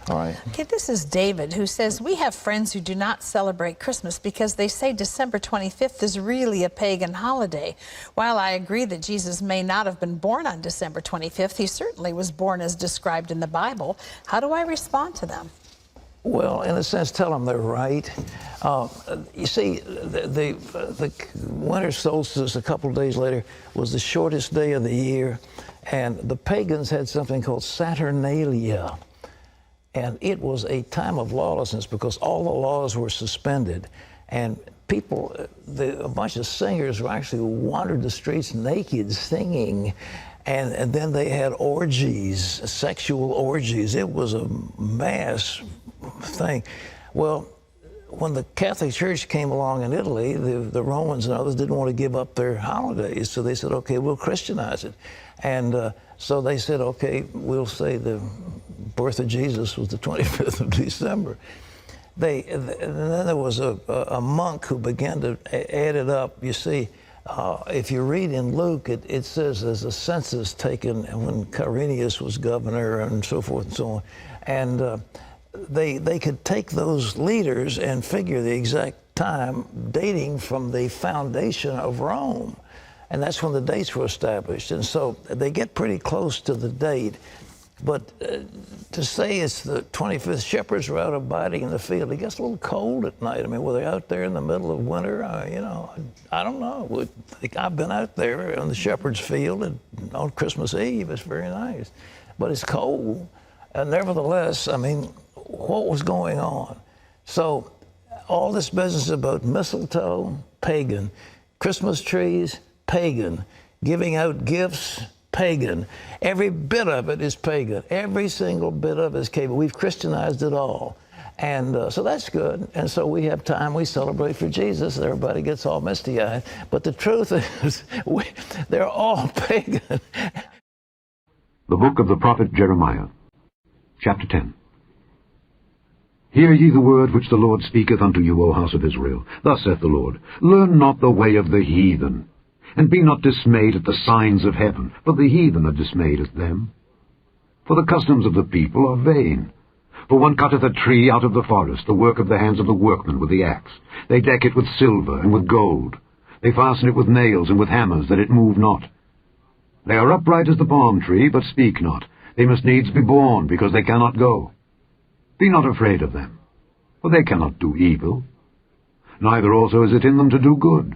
All right. Okay, this is David, who says, we have friends who do not celebrate Christmas because they say December 25th is really a pagan holiday. While I agree that Jesus may not have been born on December 25th, he certainly was born as described in the Bible. How do I respond to them? Well, in a sense, tell them they're right. You see, the winter solstice a couple of days later was the shortest day of the year, and the pagans had something called Saturnalia. And it was a time of lawlessness because all the laws were suspended. And people, a bunch of singers actually wandered the streets naked singing. And then they had orgies, sexual orgies. It was a mass thing. Well, when the Catholic Church came along in Italy, the Romans and others didn't want to give up their holidays. So they said, okay, we'll Christianize it. And so they said, okay, we'll say the birth of Jesus was the 25th of December. And then there was a monk who began to add it up. You see, if you read in Luke, it says there's a census taken when Quirinius was governor and so forth and so on. And they could take those leaders and figure the exact time dating from the foundation of Rome. And that's when the dates were established. And so they get pretty close to the date. But to say it's the 25th, shepherds were out abiding in the field. It gets a little cold at night. I mean, were they out there in the middle of winter? You know, I don't know. I've been out there on the shepherd's field and on Christmas Eve. It's very nice. But it's cold. And nevertheless, I mean, what was going on? So all this business about mistletoe, pagan. Christmas trees, pagan. Giving out gifts, pagan. Every bit of it is pagan. Every single bit of it is pagan. We've Christianized it all. And so that's good. And so we have time, we celebrate for Jesus. Everybody gets all misty-eyed. But the truth is, they're all pagan. The book of the prophet Jeremiah, chapter 10. Hear ye the word which the Lord speaketh unto you, O house of Israel. Thus saith the Lord, learn not the way of the heathen, and be not dismayed at the signs of heaven, for the heathen are dismayed at them. For the customs of the people are vain. For one cutteth a tree out of the forest, the work of the hands of the workman with the axe. They deck it with silver and with gold. They fasten it with nails and with hammers, that it move not. They are upright as the palm tree, but speak not. They must needs be borne, because they cannot go. Be not afraid of them, for they cannot do evil. Neither also is it in them to do good.